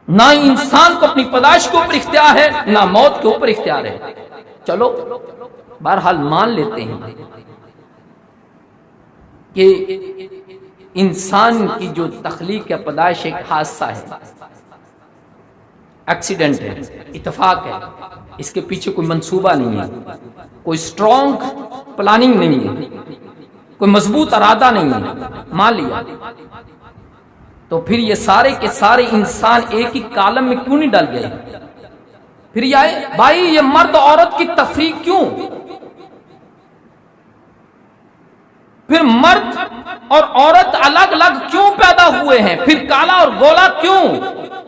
نہ انسان کو اپنی پیدائش کے اوپر اختیار ہے، نہ موت کے اوپر اختیار ہے۔ چلو بہرحال مان لیتے ہیں کہ انسان کی جو تخلیق یا پیدائش ایک حادثہ ہے، ایکسیڈنٹ ہے، اتفاق ہے، اس کے پیچھے کوئی منصوبہ نہیں ہے، کوئی اسٹرانگ پلاننگ نہیں ہے، کوئی مضبوط ارادہ نہیں ہے، مان لیا۔ تو پھر یہ سارے کے سارے انسان ایک ہی کالم میں کیوں نہیں ڈل گئے؟ پھر یہ بھائی یہ مرد عورت کی تفریق کیوں؟ پھر مرد اور عورت الگ الگ کیوں پیدا ہوئے ہیں؟ پھر کالا اور گولا کیوں؟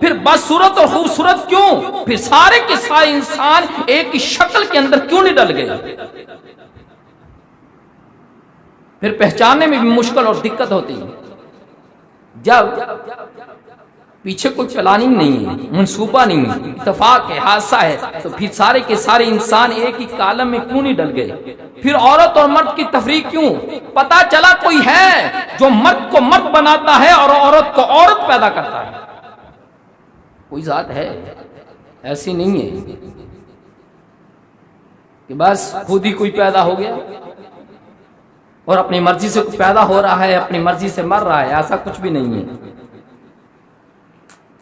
پھر بدصورت اور خوبصورت کیوں؟ پھر سارے کے سارے انسان ایک ہی شکل کے اندر کیوں نہیں ڈل گئے؟ پھر پہچاننے میں بھی مشکل اور دقت ہوتی ہے۔ جب پیچھے کوئی پلاننگ نہیں ہے، منصوبہ نہیں ہے، اتفاق ہے، حادثہ ہے، تو پھر سارے کے سارے انسان ایک ہی کالم میں کیوں نہیں ڈل گئے؟ پھر عورت اور مرد کی تفریق کیوں؟ پتا چلا کوئی ہے جو مرد کو مرد بناتا ہے اور عورت کو عورت پیدا کرتا ہے۔ کوئی ذات ہے، ایسی نہیں ہے کہ بس خود ہی کوئی پیدا ہو گیا اور اپنی مرضی سے پیدا ہو رہا ہے، اپنی مرضی سے مر رہا ہے، ایسا کچھ بھی نہیں ہے۔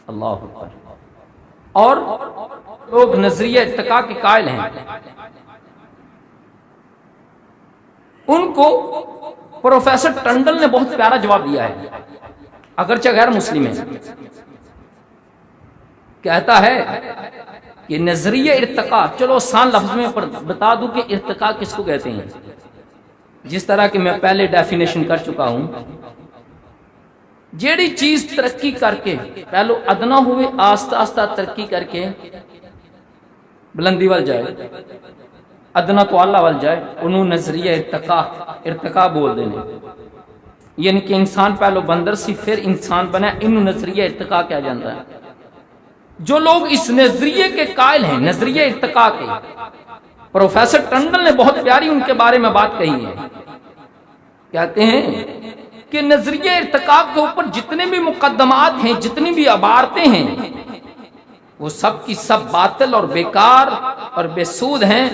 اللہ اکبر۔ اور لوگ نظریہ ارتقاء کے قائل ہیں، ان کو پروفیسر ٹنڈل نے بہت پیارا جواب دیا ہے، اگرچہ غیر مسلم ہے۔ کہتا ہے کہ نظریہ ارتقاء، چلو آسان لفظ میں بتا دوں کہ ارتقاء کس کو کہتے ہیں، جس طرح کہ میں پہلے ڈیفینیشن کر چکا ہوں۔ جیڑی چیز ترقی کر کے پہلو ادنا ہوئے، آہستہ آہستہ ترقی کر کے بلندی وال جائے، ادنا تو اللہ وال جائے، انہوں نظریہ ارتقاء بول دینے، یعنی کہ انسان پہلو بندر سی پھر انسان بنا، انہوں نظریہ ارتقاء کیا جاتا ہے۔ جو لوگ اس نظریے کے قائل ہیں، نظریہ ارتقاء کے، پروفیسر ٹنڈل نے بہت پیاری ان کے بارے میں بات کہی ہے۔ کہتے ہیں کہ نظریہ ارتقاء کے اوپر جتنے بھی مقدمات ہیں، جتنی بھی عبارتیں ہیں، وہ سب کی سب باطل اور بیکار اور بے سود ہیں۔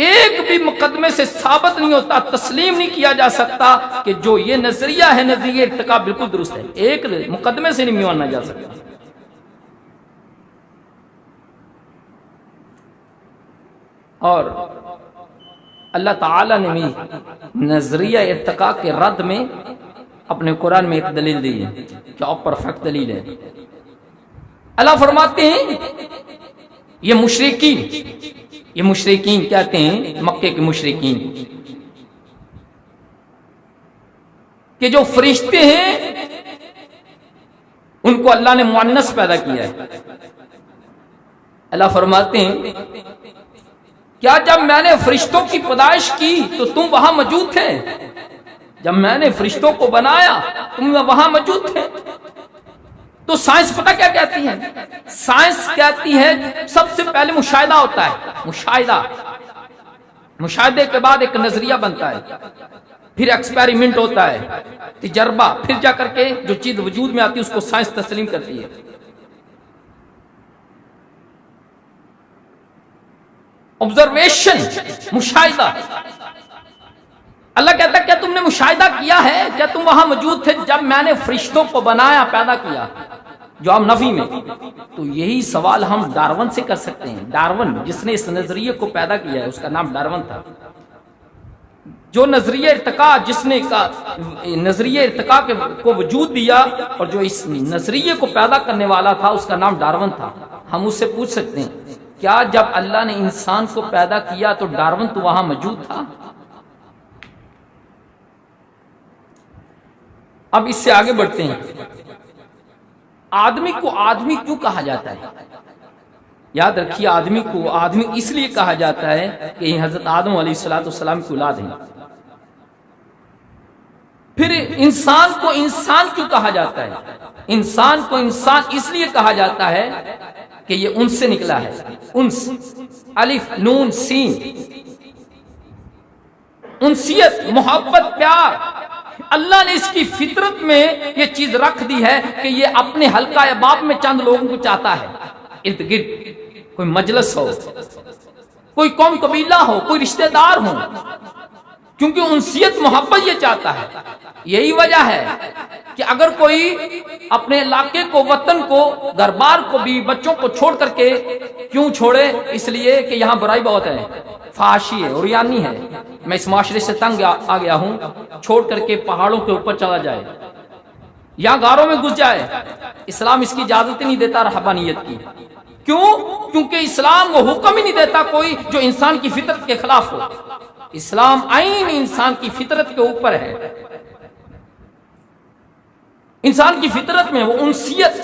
ایک بھی مقدمے سے ثابت نہیں ہوتا، تسلیم نہیں کیا جا سکتا کہ جو یہ نظریہ ہے، نظریہ ارتقاء بالکل درست ہے، ایک مقدمے سے نہیں مانا جا سکتا۔ اور اللہ تعالیٰ نے بھی نظریہ ارتقاء کے رد میں اپنے قرآن میں ایک دلیل دی ہے، کیا پرفیکٹ دلیل ہے۔ اللہ فرماتے ہیں یہ مشرکین کہتے ہیں، مکے کے مشرکین، کہ جو فرشتے ہیں ان کو اللہ نے مؤنث پیدا کیا ہے۔ اللہ فرماتے ہیں کیا جب میں نے فرشتوں کی پیدائش کی تو تم وہاں موجود تھے؟ جب میں نے فرشتوں کو بنایا تم وہاں موجود تھے؟ تو سائنس پتہ کیا کہتی ہے؟ سائنس کہتی ہے سب سے پہلے مشاہدہ ہوتا ہے، مشاہدے کے بعد ایک نظریہ بنتا ہے، پھر ایکسپیریمنٹ ہوتا ہے، تجربہ، پھر جا کر کے جو چیز وجود میں آتی ہے اس کو سائنس تسلیم کرتی ہے۔ آبزرویشن، مشاہدہ۔ اللہ کہتا ہے کیا تم نے مشاہدہ کیا ہے؟ کیا تم وہاں موجود تھے جب میں نے فرشتوں کو بنایا، پیدا کیا؟ جواب نفی میں۔ تو یہی سوال ہم ڈارون سے کر سکتے ہیں۔ ڈارون جس نے اس نظریے کو پیدا کیا ہے اس کا نام ڈارون تھا۔ جو نظریہ ارتقاء، جس نے نظریہ ارتقاء کو وجود دیا اور جو اس نظریے کو پیدا کرنے والا تھا اس کا نام ڈارون تھا۔ ہم اس سے پوچھ سکتے ہیں کیا جب اللہ نے انسان کو پیدا کیا تو ڈارون تو وہاں موجود تھا؟ اب اس سے آگے بڑھتے ہیں۔ آدمی کو آدمی کیوں کہا جاتا ہے؟ یاد رکھیے، آدمی کو آدمی اس لیے کہا جاتا ہے کہ یہ حضرت آدم علیہ السلام کی اولاد ہیں۔ پھر انسان کو انسان کیوں کہا جاتا ہے؟ انسان کو انسان اس لیے کہا جاتا ہے کہ یہ انس سے نکلا ہے۔ انس، الف نون سین، انسیت، محبت، پیار، اللہ نے اس کی فطرت میں یہ چیز رکھ دی ہے کہ یہ اپنے حلقہ احباب میں چند لوگوں کو چاہتا ہے، ارد گرد کوئی مجلس ہو، کوئی قوم قبیلہ ہو، کوئی رشتہ دار ہو، کیونکہ انسیت محبت یہ چاہتا ہے۔ یہی وجہ ہے کہ اگر کوئی اپنے علاقے کو، وطن کو، گھر بار کو، بھی بچوں کو چھوڑ کر کے کیوں چھوڑے؟ اس لیے کہ یہاں برائی بہت ہے، فحاشی ہے، عریانی ہے، میں اس معاشرے سے تنگ آ گیا ہوں، چھوڑ کر کے پہاڑوں کے اوپر چلا جائے، یا غاروں میں گھس جائے۔ اسلام اس کی اجازت ہی نہیں دیتا رہبانیت کی۔ کیوں؟ کیونکہ اسلام وہ حکم ہی نہیں دیتا کوئی جو انسان کی فطرت کے خلاف ہو۔ اسلام عین انسان کی فطرت کے اوپر ہے۔ انسان کی فطرت میں وہ انسیت،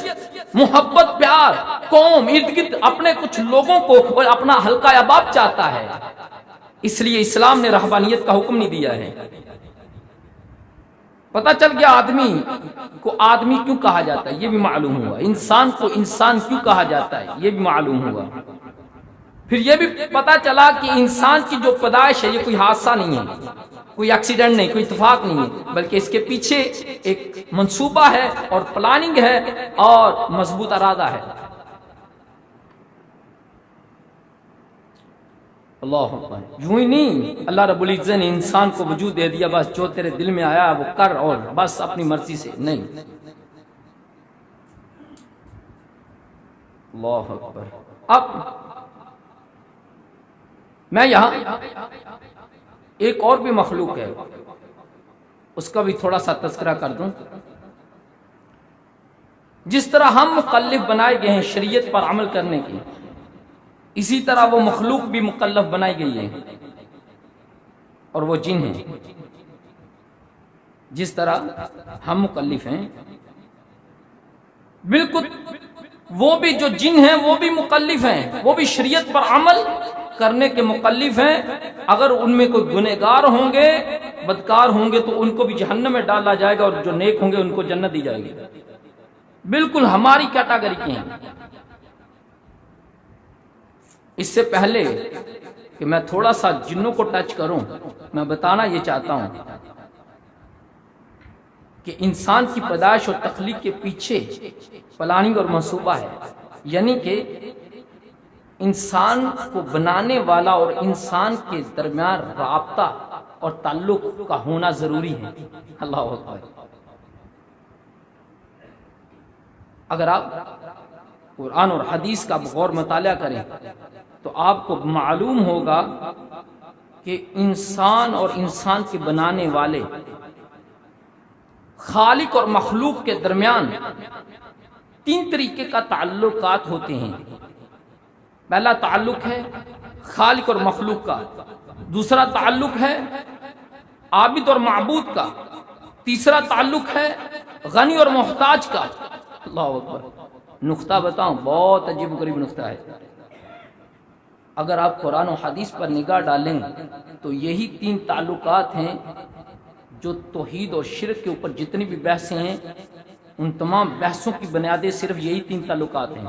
محبت، پیار، قوم، ارد گرد اپنے کچھ لوگوں کو اور اپنا حلقہ احباب چاہتا ہے۔ اس لیے اسلام نے رہبانیت کا حکم نہیں دیا ہے۔ پتہ چل گیا آدمی کو آدمی کیوں کہا جاتا ہے، یہ بھی معلوم ہوا۔ انسان کو انسان کیوں کہا جاتا ہے، یہ بھی معلوم ہوا۔ پھر یہ بھی پتہ چلا کہ انسان کی جو پیدائش ہے یہ کوئی حادثہ نہیں ہے، کوئی ایکسیڈنٹ نہیں، کوئی اتفاق نہیں ہے، بلکہ اس کے پیچھے ایک منصوبہ ہے اور پلاننگ ہے اور مضبوط ارادہ ہے۔ اللہ اکبر۔ یوں ہی نہیں اللہ رب العزت نے انسان کو وجود دے دیا، بس جو تیرے دل میں آیا وہ کر اور بس اپنی مرضی سے، نہیں۔ اللہ اکبر۔ اب میں یہاں ایک اور بھی مخلوق ہے، اس کا بھی تھوڑا سا تذکرہ کر دوں۔ جس طرح ہم مکلف بنائے گئے ہیں شریعت پر عمل کرنے کی، اسی طرح وہ مخلوق بھی مکلف بنائی گئی ہے، اور وہ جن ہیں۔ جس طرح ہم مکلف ہیں، بالکل وہ بھی جو جن ہیں وہ بھی مکلف ہیں، وہ بھی شریعت پر عمل کرنے کے مکلف ہیں۔ اگر ان میں کوئی گنہگار ہوں گے، بدکار ہوں گے، تو ان کو بھی جہنم میں ڈالا جائے گا، اور جو نیک ہوں گے ان کو جنت دی جائے گی۔ بالکل ہماری کیٹاگری کے ہیں۔ اس سے پہلے کہ میں تھوڑا سا جنوں کو ٹچ کروں، میں بتانا یہ چاہتا ہوں کہ انسان کی پیدائش اور تخلیق کے پیچھے پلاننگ اور منصوبہ ہے، یعنی کہ انسان کو بنانے والا اور انسان کے درمیان رابطہ اور تعلق کا ہونا ضروری ہے۔ اللہ اکبر۔ اگر آپ قرآن اور حدیث کا غور مطالعہ کریں تو آپ کو معلوم ہوگا کہ انسان اور انسان کے بنانے والے خالق اور مخلوق کے درمیان 3 طریقے کا تعلقات ہوتے ہیں۔ پہلا تعلق ہے خالق اور مخلوق کا، دوسرا تعلق ہے عابد اور معبود کا، تیسرا تعلق ہے غنی اور محتاج کا۔ اللہ اکبر۔ نقطہ بتاؤں، بہت عجیب و غریب نقطہ ہے۔ اگر آپ قرآن و حدیث پر نگاہ ڈالیں تو یہی 3 تعلقات ہیں جو توحید اور شرک کے اوپر جتنی بھی بحثیں ہیں، ان تمام بحثوں کی بنیادیں صرف یہی 3 تعلقات ہیں۔